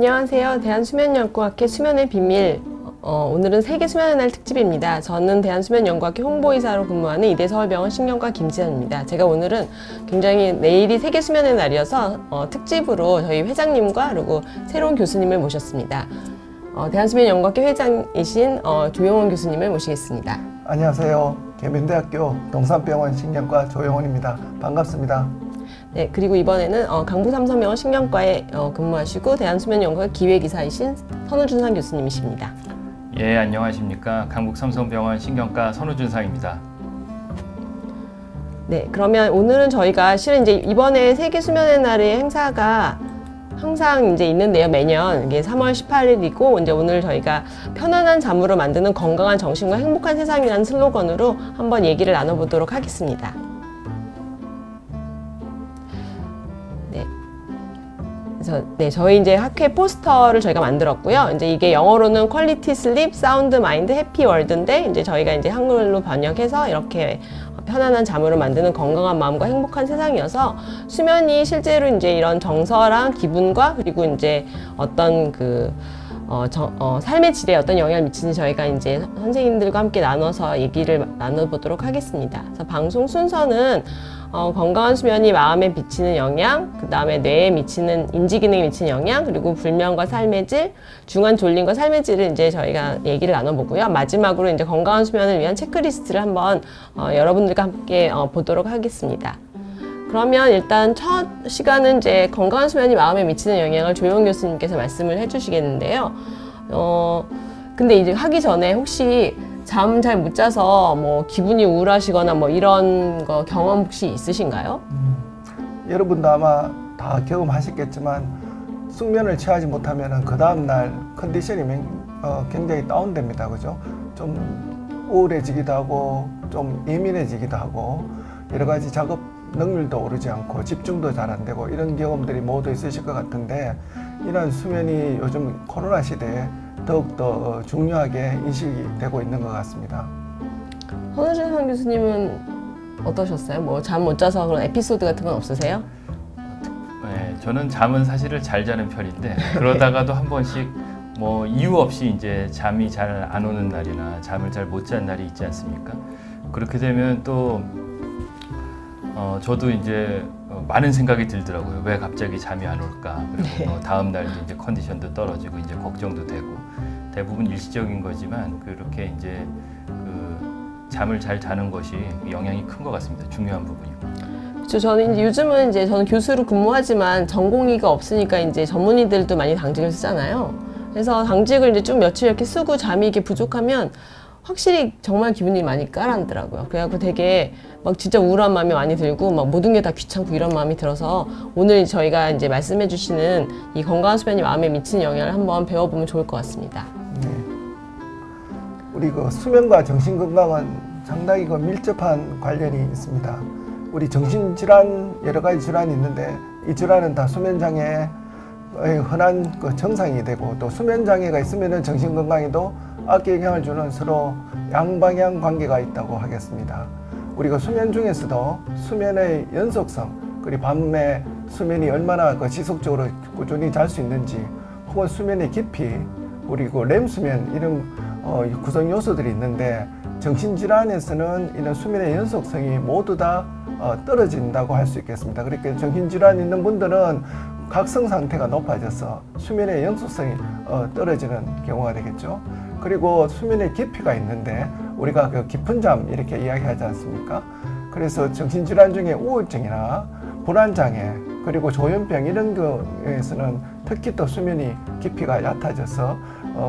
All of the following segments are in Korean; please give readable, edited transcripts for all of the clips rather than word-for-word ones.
안녕하세요. 대한수면연구학회 수면의 비밀. 오늘은 세계 수면의 날 특집입니다. 저는 대한수면연구학회 홍보이사로 근무하는 이대서울병원 신경과 김지연입니다. 제가 오늘은 굉장히 내일이 세계 수면의 날이어서 특집으로 저희 회장님과 그리고 새로운 교수님을 모셨습니다. 대한수면연구학회 회장이신 조용원 교수님을 모시겠습니다. 안녕하세요. 계민대학교 동산병원 신경과 조용원입니다. 반갑습니다. 네, 그리고 이번에는 강북삼성병원 신경과에 근무하시고 대한수면연구학 기획이사이신 선우준상 교수님이십니다. 예, 안녕하십니까. 강북삼성병원 신경과 선우준상입니다. 네, 그러면 오늘은 저희가 실은 이제 이번에 세계 수면의 날의 행사가 항상 이제 있는데요. 매년 이게 3월 18일이고 이제 오늘 저희가 편안한 잠으로 만드는 건강한 정신과 행복한 세상이라는 슬로건으로 한번 얘기를 나눠보도록 하겠습니다. 저희 이제 학회 포스터를 저희가 만들었고요. 이제 이게 영어로는 퀄리티 슬립, 사운드 마인드, 해피 월드인데 이제 저희가 이제 한글로 번역해서 이렇게 편안한 잠으로 만드는 건강한 마음과 행복한 세상이어서 수면이 실제로 이제 이런 정서랑 기분과 그리고 이제 어떤 삶의 질에 어떤 영향을 미치는지 저희가 이제 선생님들과 함께 나눠서 얘기를 나눠보도록 하겠습니다. 그래서 방송 순서는 건강한 수면이 마음에 미치는 영향, 그 다음에 뇌에 미치는 인지기능에 미치는 영향, 그리고 불면과 삶의 질, 중한 졸림과 삶의 질을 이제 저희가 얘기를 나눠보고요. 마지막으로 이제 건강한 수면을 위한 체크리스트를 한번 여러분들과 함께 보도록 하겠습니다. 그러면 일단 첫 시간은 이제 건강한 수면이 마음에 미치는 영향을 조용 교수님께서 말씀을 해주시겠는데요. 근데 이제 하기 전에 혹시 잠 잘 못 자서 뭐 기분이 우울하시거나 뭐 이런 거 경험 혹시 있으신가요? 여러분도 아마 다 경험하셨겠지만 숙면을 취하지 못하면 그 다음날 컨디션이 굉장히 다운됩니다. 그죠? 좀 우울해지기도 하고 좀 예민해지기도 하고 여러 가지 작업 능률도 오르지 않고 집중도 잘 안 되고 이런 경험들이 모두 있으실 것 같은데 이런 수면이 요즘 코로나 시대에 더욱더 중요하게 인식이 되고 있는 것 같습니다. 선우준상 교수님은 어떠셨어요? 뭐 잠 못 자서 그런 에피소드 같은 건 없으세요? 네, 저는 잠은 사실을 잘 자는 편인데 그러다가도 한 번씩 뭐 이유 없이 이제 잠이 잘 안 오는 날이나 잠을 잘 못 잔 날이 있지 않습니까? 그렇게 되면 또 저도 이제 많은 생각이 들더라고요. 왜 갑자기 잠이 안 올까? 그리고 다음 날도 이제 컨디션도 떨어지고 이제 걱정도 되고 대부분 일시적인 거지만 그렇게 이제 잠을 잘 자는 것이 영향이 큰 것 같습니다. 중요한 부분이고. 그렇죠. 저는 이제 요즘은 이제 저는 교수로 근무하지만 전공의가 없으니까 이제 전문의들도 많이 당직을 쓰잖아요. 그래서 당직을 이제 좀 며칠 이렇게 쓰고 잠이 이렇게 부족하면 확실히 정말 기분이 많이 가라앉더라고요. 그래갖고 되게 막 진짜 우울한 마음이 많이 들고 막 모든 게 다 귀찮고 이런 마음이 들어서 오늘 저희가 이제 말씀해 주시는 이 건강한 수면이 마음에 미치는 영향을 한번 배워보면 좋을 것 같습니다. 네. 우리 수면과 정신 건강은 상당히 밀접한 관련이 있습니다. 우리 정신질환 여러 가지 질환이 있는데 이 질환은 다 수면장애의 흔한 정상이 되고 또 수면장애가 있으면 정신 건강에도 악영향을 주는 서로 양방향 관계가 있다고 하겠습니다. 우리가 수면 중에서도 수면의 연속성, 그리고 밤에 수면이 얼마나 지속적으로 꾸준히 잘 수 있는지, 혹은 수면의 깊이, 그리고 렘 수면 이런 구성 요소들이 있는데 정신질환에서는 이런 수면의 연속성이 모두 다 떨어진다고 할 수 있겠습니다. 그러니까 정신질환 있는 분들은 각성 상태가 높아져서 수면의 연속성이 떨어지는 경우가 되겠죠. 그리고 수면의 깊이가 있는데 우리가 깊은 잠 이렇게 이야기하지 않습니까? 그래서 정신질환 중에 우울증이나 불안장애 그리고 조현병 이런 거에서는 특히 또 수면이 깊이가 얕아져서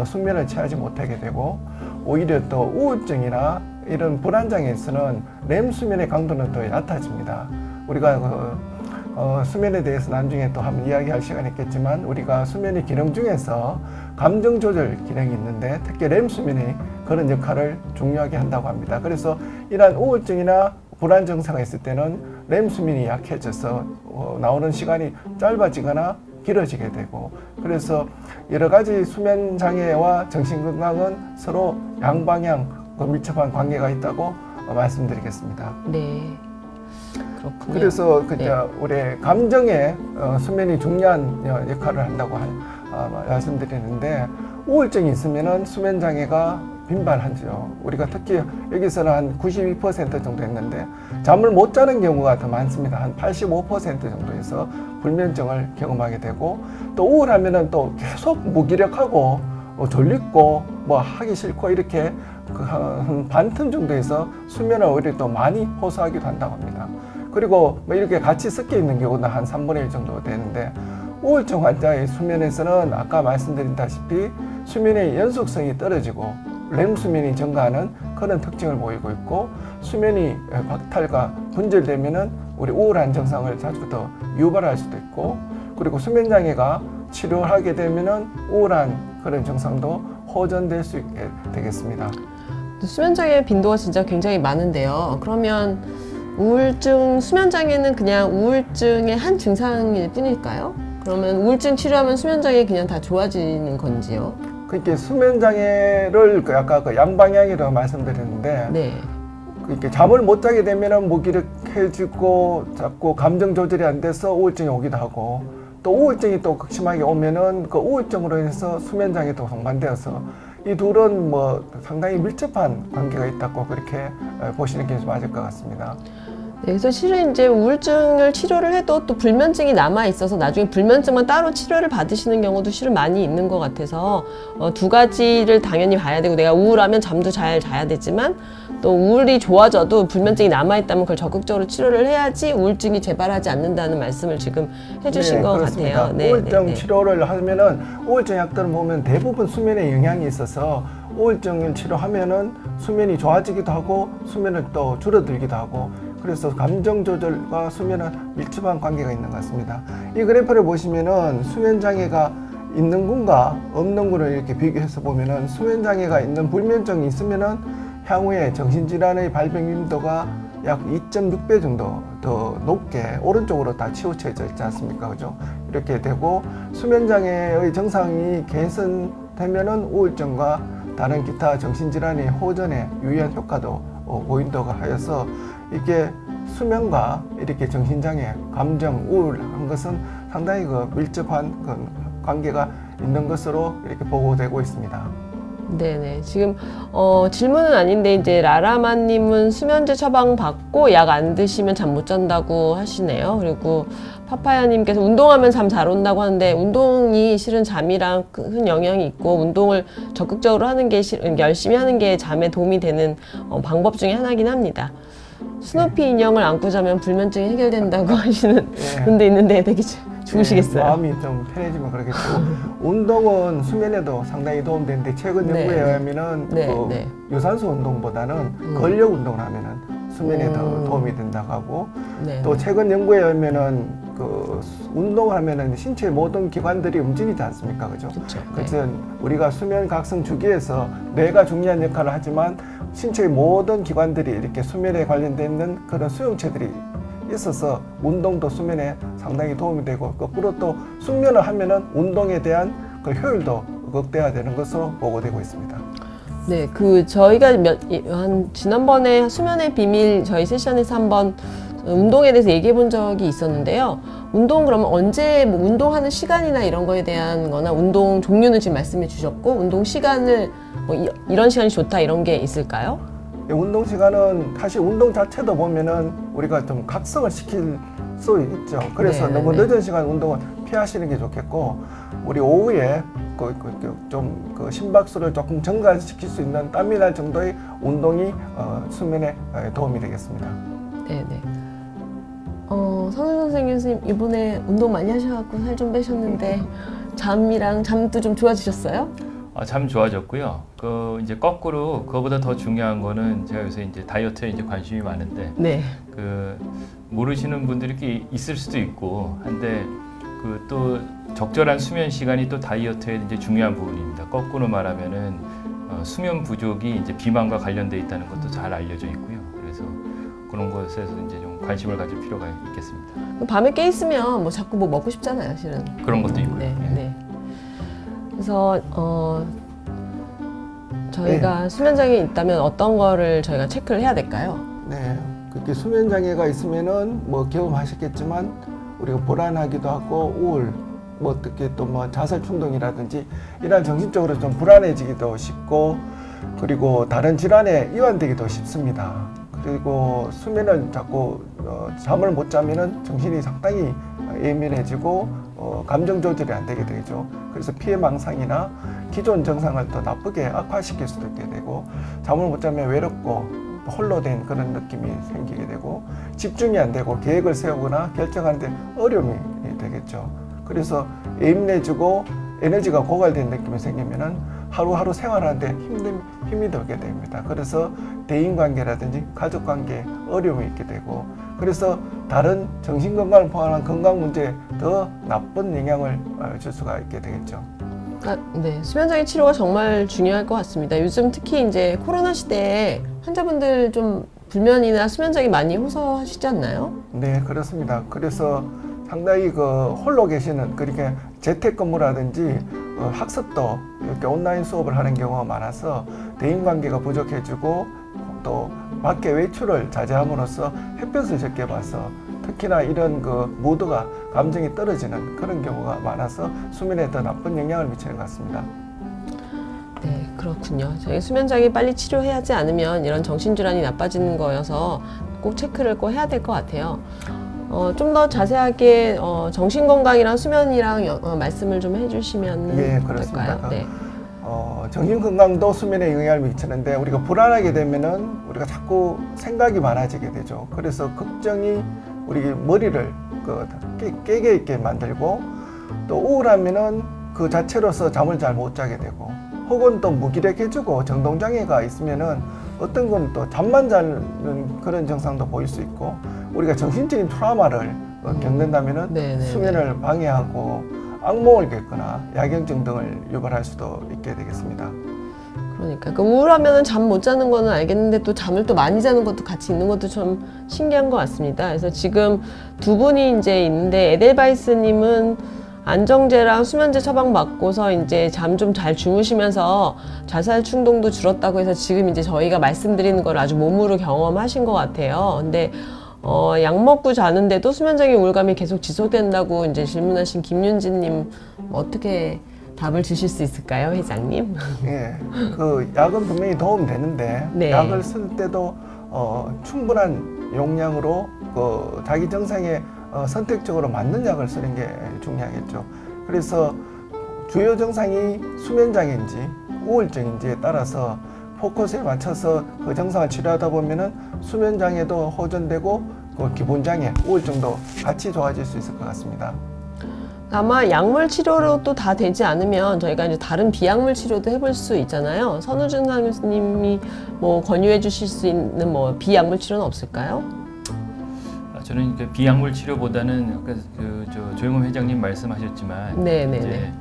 숙면을 취하지 못하게 되고 오히려 또 우울증이나 이런 불안장애에서는 렘 수면의 강도는 더 얕아집니다. 우리가 수면에 대해서 나중에 또 한번 이야기할 시간이 있겠지만 우리가 수면의 기능 중에서 감정 조절 기능이 있는데 특히 렘 수면이 그런 역할을 중요하게 한다고 합니다. 그래서 이러한 우울증이나 불안 증상이 있을 때는 렘 수면이 약해져서 나오는 시간이 짧아지거나 길어지게 되고 그래서 여러 가지 수면 장애와 정신 건강은 서로 양방향 밀접한 관계가 있다고 말씀드리겠습니다. 네. 그렇군요. 그래서 네. 우리 감정의 수면이 중요한 역할을 한다고 말씀드리는데 우울증이 있으면은 수면 장애가 빈발하죠. 우리가 특히 여기서는 한 92% 정도 했는데 잠을 못 자는 경우가 더 많습니다. 한 85% 정도에서 불면증을 경험하게 되고 또 우울하면은 또 계속 무기력하고 졸립고 뭐 하기 싫고 이렇게 한 반틈 정도에서 수면을 오히려 또 많이 호소하기도 한다고 합니다. 그리고 뭐 이렇게 같이 섞여 있는 경우는 한 3분의 1 정도 되는데 우울증 환자의 수면에서는 아까 말씀드린다시피 수면의 연속성이 떨어지고 렘 수면이 증가하는 그런 특징을 보이고 있고 수면이 박탈과 분절되면은 우리 우울한 증상을 자주 더 유발할 수도 있고 그리고 수면 장애가 치료하게 되면은 우울한 그런 증상도 호전될 수 있게 되겠습니다. 수면장애 빈도가 진짜 굉장히 많은데요. 그러면 우울증, 수면장애는 그냥 우울증의 한 증상일 뿐일까요? 그러면 우울증 치료하면 수면장애 그냥 다 좋아지는 건지요? 그렇게 수면 장애를 아까 그 양방향으로 말씀드렸는데 네. 이렇게 잠을 못 자게 되면은 무기력해지고 자꾸 감정 조절이 안 돼서 우울증이 오기도 하고 또 우울증이 또 극심하게 오면은 그 우울증으로 인해서 수면 장애도 동반되어서 이 둘은 뭐 상당히 밀접한 관계가 있다고 그렇게 보시는 게 맞을 것 같습니다. 네, 그래서 실은 이제 우울증을 치료를 해도 또 불면증이 남아 있어서 나중에 불면증만 따로 치료를 받으시는 경우도 실은 많이 있는 것 같아서 두 가지를 당연히 봐야 되고 내가 우울하면 잠도 잘 자야 되지만 또 우울이 좋아져도 불면증이 남아 있다면 그걸 적극적으로 치료를 해야지 우울증이 재발하지 않는다는 말씀을 지금 해주신 것 그렇습니다. 같아요. 네, 우울증 네, 네. 치료를 하면은 우울증 약들을 보면 대부분 수면에 영향이 있어서 우울증을 치료하면은 수면이 좋아지기도 하고 수면을 또 줄어들기도 하고 그래서 감정 조절과 수면은 밀접한 관계가 있는 것 같습니다. 이 그래프를 보시면은 수면 장애가 있는 군과 없는 군을 이렇게 비교해서 보면은 수면 장애가 있는 불면증이 있으면은 향후에 정신질환의 발병 빈도가 약 2.6배 정도 더 높게 오른쪽으로 다 치우쳐져 있지 않습니까? 그죠? 이렇게 되고 수면 장애의 증상이 개선되면은 우울증과 다른 기타 정신질환의 호전에 유의한 효과도 보인다고 하여서 이게 수면과 이렇게 정신장애, 감정, 우울한 것은 상당히 그 밀접한 그 관계가 있는 것으로 이렇게 보고되고 있습니다. 네네. 지금 질문은 아닌데 이제 라라마님은 수면제 처방 받고 약 안 드시면 잠 못 잔다고 하시네요. 그리고 파파야님께서 운동하면 잠 잘 온다고 하는데 운동이 실은 잠이랑 큰 영향이 있고 운동을 적극적으로 하는 게 열심히 하는 게 잠에 도움이 되는 방법 중에 하나긴 합니다. 스누피 인형을 안고 자면 불면증이 해결된다고 하시는 분도 있는데 되게 좋으시겠어요. 마음이 좀 편해지면 그러겠고 운동은 수면에도 상당히 도움되는데 최근 네, 연구에 네. 의하면은 네, 그 네. 유산소 운동보다는 근력 운동을 하면은 수면에 더 도움이 된다고 하고 네. 또 최근 연구에 의하면은 그 운동을 하면은 신체 모든 기관들이 움직이지 않습니까, 그죠? 그렇죠. 그래서 우리가 수면 각성 주기에서 뇌가 중요한 역할을 하지만 신체의 모든 기관들이 이렇게 수면에 관련돼 있는 그런 수용체들이 있어서 운동도 수면에 상당히 도움이 되고 거꾸로 또 숙면을 하면은 운동에 대한 그 효율도 극대화되는 것으로 보고되고 있습니다. 네, 저희가 한 지난번에 수면의 비밀 저희 세션에서 한번 운동에 대해서 얘기해 본 적이 있었는데요. 운동 그러면 언제 뭐 운동하는 시간이나 이런 거에 대한 거나 운동 종류는 지금 말씀해 주셨고 운동 시간을 뭐 이런 시간이 좋다 이런 게 있을까요? 운동 시간은 사실 운동 자체도 보면은 우리가 좀 각성을 시킬 수 있죠. 그래서 네, 너무 네. 늦은 시간 운동은 피하시는 게 좋겠고 우리 오후에 좀 심박수를 조금 증가시킬 수 있는 땀이 날 정도의 운동이 수면에 도움이 되겠습니다. 네, 네. 선우 선생님 이번에 운동 많이 하셔갖고 살 좀 빼셨는데 잠도 좀 좋아지셨어요? 참 좋아졌고요. 이제 거꾸로 그거보다 더 중요한 거는 제가 요새 이제 다이어트에 이제 관심이 많은데 네. 모르시는 분들이 이렇게 있을 수도 있고 한데 또 적절한 수면 시간이 또 다이어트에 이제 중요한 부분입니다. 거꾸로 말하면은 수면 부족이 이제 비만과 관련돼 있다는 것도 잘 알려져 있고요. 그래서 그런 것에서 이제 좀 관심을 가질 필요가 있겠습니다. 밤에 깨 있으면 뭐 자꾸 뭐 먹고 싶잖아요, 실은. 그런 것도 있고요. 네, 네. 네. 그래서 저희가 수면장애 있다면 어떤 거를 저희가 체크를 해야 될까요? 네, 그렇게 수면 장애가 있으면은 뭐 경험하셨겠지만 우리가 불안하기도 하고 뭐 어떻게 또 뭐 자살 충동이라든지 이런 정신적으로 좀 불안해지기도 쉽고 그리고 다른 질환에 이완되기도 쉽습니다. 그리고 수면을 자꾸 잠을 못 자면은 정신이 상당히 예민해지고 감정 조절이 안 되게 되죠. 그래서 피해망상이나 기존 정상을 더 나쁘게 악화시킬 수도 있게 되고 잠을 못 자면 외롭고 홀로 된 그런 느낌이 생기게 되고 집중이 안 되고 계획을 세우거나 결정하는데 어려움이 되겠죠. 그래서 예민해지고 에너지가 고갈된 느낌이 생기면은 하루하루 생활하는데 힘이 들게 됩니다. 그래서 대인관계라든지 가족관계에 어려움이 있게 되고 그래서 다른 정신건강을 포함한 건강 문제에 더 나쁜 영향을 줄 수가 있게 되겠죠. 네, 수면장애 치료가 정말 중요할 것 같습니다. 요즘 특히 이제 코로나 시대에 환자분들 좀 불면이나 수면장애 많이 호소하시지 않나요? 네, 그렇습니다. 그래서 상당히 홀로 계시는 그렇게 재택근무라든지 학습도 이렇게 온라인 수업을 하는 경우가 많아서 대인관계가 부족해지고 또 밖에 외출을 자제함으로써 햇볕을 적게 봐서 특히나 이런 무드가 감정이 떨어지는 그런 경우가 많아서 수면에 더 나쁜 영향을 미치는 것 같습니다. 네, 그렇군요. 저희 수면장애 빨리 치료하지 않으면 이런 정신질환이 나빠지는 거여서 꼭 체크를 꼭 해야 될 것 같아요. 좀 더 자세하게 정신건강이랑 수면이랑 말씀을 좀 해주시면 예, 그렇습니다. 될까요? 네. 정신건강도 수면에 영향을 미치는데 우리가 불안하게 되면은 우리가 자꾸 생각이 많아지게 되죠. 그래서 걱정이 우리 머리를 깨게 있게 만들고 또 우울하면은 그 자체로서 잠을 잘 못 자게 되고 혹은 또 무기력해지고 정동장애가 있으면은 어떤 건 또 잠만 자는 그런 증상도 보일 수 있고 우리가 정신적인 트라우마를 겪는다면은 네네네. 수면을 방해하고 악몽을 깼거나 야경증 등을 유발할 수도 있게 되겠습니다. 그러니까 우울하면 잠 못 자는 거는 알겠는데 또 잠을 또 많이 자는 것도 같이 있는 것도 좀 신기한 것 같습니다. 그래서 지금 두 분이 이제 있는데 에델바이스님은 안정제랑 수면제 처방 받고서 이제 잠 좀 잘 주무시면서 자살 충동도 줄었다고 해서 지금 이제 저희가 말씀드리는 걸 아주 몸으로 경험하신 것 같아요. 근데 약 먹고 자는데도 수면장애 우울감이 계속 지속된다고 이제 질문하신 김윤진님 어떻게 답을 주실 수 있을까요, 회장님? 예, 약은 분명히 도움 되는데 네. 약을 쓸 때도 충분한 용량으로 자기 증상에 선택적으로 맞는 약을 쓰는 게 중요하겠죠. 그래서 주요 증상이 수면장애인지 우울증인지에 따라서 포커스에 맞춰서 그 증상을 치료하다 보면은 수면장애도 호전되고 기본장애, 우울증도 같이 좋아질 수 있을 것 같습니다. 아마 약물 치료로 또 다 되지 않으면 저희가 이제 다른 비약물 치료도 해볼 수 있잖아요. 선우준 교수님이 뭐 권유해 주실 수 있는 뭐 비약물 치료는 없을까요? 저는 비약물 치료보다는 아까 조영훈 회장님 말씀하셨지만 네네네. 이제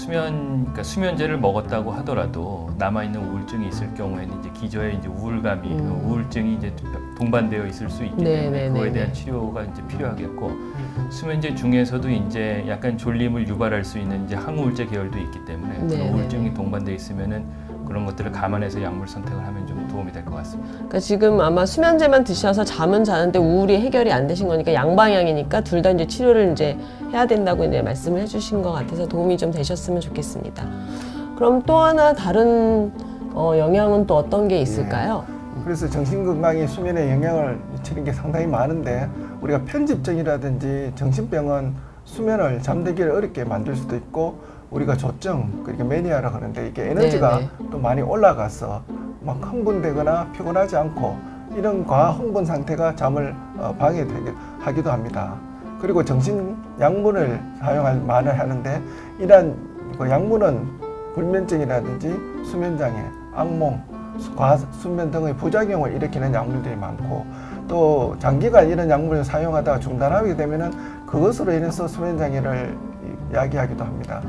그러니까 수면제를 먹었다고 하더라도 남아 있는 우울증이 있을 경우에는 이제 기저에 이제 우울감이 우울증이 이제 동반되어 있을 수 있기 때문에 그거에 대한 치료가 이제 필요하겠고 수면제 중에서도 이제 약간 졸림을 유발할 수 있는 이제 항우울제 계열도 있기 때문에 그런 우울증이 동반되어 있으면은 그런 것들을 감안해서 약물 선택을 하면 좀 도움이 될 것 같습니다. 그러니까 지금 아마 수면제만 드셔서 잠은 자는데 우울이 해결이 안 되신 거니까 양방향이니까 둘 다 이제 치료를 이제 해야 된다고 이제 말씀을 해주신 것 같아서 도움이 좀 되셨으면 좋겠습니다. 그럼 또 하나 다른 영향은 또 어떤 게 있을까요? 그래서 정신건강이 수면에 영향을 미치는 게 상당히 많은데 우리가 편집증이라든지 정신병은 수면을 잠들기를 어렵게 만들 수도 있고 우리가 조증, 그러니까 매니아라고 하는데 이게 에너지가 또 많이 올라가서 막 흥분되거나 피곤하지 않고 이런 과흥분 상태가 잠을 방해되게 하기도 합니다. 그리고 정신 약물을 많이 하는데 이러한 약물은 불면증이라든지 수면장애, 악몽, 과수면 등의 부작용을 일으키는 약물들이 많고 또 장기간 이런 약물을 사용하다가 중단하게 되면은 그것으로 인해서 수면장애를 야기하기도 합니다.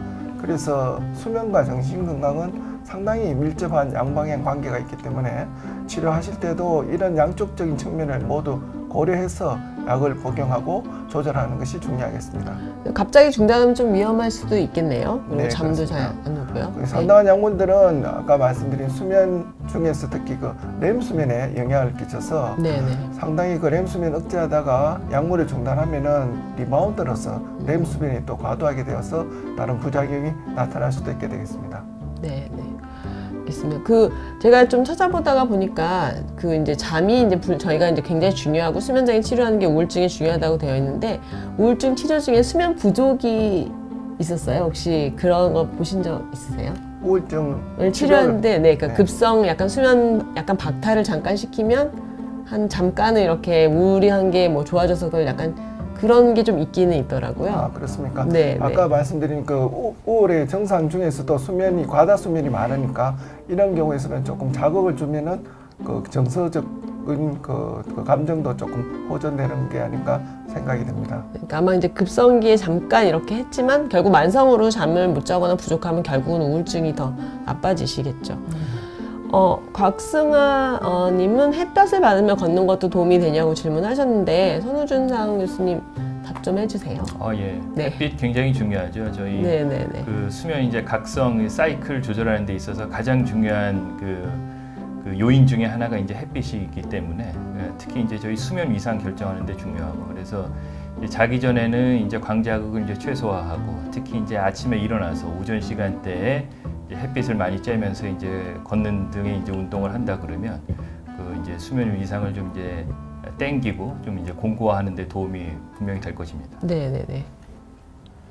그래서 수면과 정신건강은 상당히 밀접한 양방향 관계가 있기 때문에 치료하실 때도 이런 양쪽적인 측면을 모두 고려해서 약을 복용하고 조절하는 것이 중요하겠습니다. 갑자기 중단하면 좀 위험할 수도 있겠네요. 그리고 네, 잠도 잘 그렇습니다. 안 오고요. 그 상당한 약물들은 아까 말씀드린 수면 중에서 특히 그 렘 수면에 영향을 끼쳐서 네네. 상당히 그 렘 수면 억제하다가 약물을 중단하면은 리바운드로서 렘 수면이 또 과도하게 되어서 다른 부작용이 나타날 수도 있게 되겠습니다. 네, 네. 알겠습니다. 그 제가 좀 찾아보다가 보니까 그 이제 잠이 이제 저희가 이제 굉장히 중요하고 수면장애 치료하는 게 우울증이 중요하다고 되어 있는데 우울증 치료 중에 수면 부족이 있었어요? 혹시 그런 거 보신 적 있으세요? 우울증 치료하는데 네, 그러니까 네. 급성 약간 수면 약간 박탈을 잠깐 시키면 한 잠깐은 이렇게 우울한 게 뭐 좋아져서 그걸 약간 그런 게 좀 있기는 있더라고요. 아, 그렇습니까? 네, 아까 말씀드린 그 우울의 증상 중에서도 수면이 과다 수면이 많으니까 이런 경우에서는 조금 자극을 주면은 그 정서적인 그 감정도 조금 호전되는 게 아닐까 생각이 됩니다. 그러니까 아마 이제 급성기에 잠깐 이렇게 했지만 결국 만성으로 잠을 못 자거나 부족하면 결국은 우울증이 더 나빠지시겠죠. 곽승아 님은 햇볕을 받으며 걷는 것도 도움이 되냐고 질문하셨는데 손우준상 교수님 답 좀 해주세요. 예. 네. 햇빛 굉장히 중요하죠. 저희 네네네. 그 수면 이제 각성 사이클 조절하는 데 있어서 가장 중요한 그 요인 중에 하나가 이제 햇빛이기 때문에 특히 이제 저희 수면 위상 결정하는 데 중요하고 그래서 이제 자기 전에는 이제 광자극을 이제 최소화하고 특히 이제 아침에 일어나서 오전 시간대에 이제 햇빛을 많이 쬐면서 이제 걷는 등의 이제 운동을 한다 그러면 그 이제 수면 위상을 좀 이제 땡기고 좀 이제 공고화하는 데 도움이 분명히 될 것입니다. 네네네.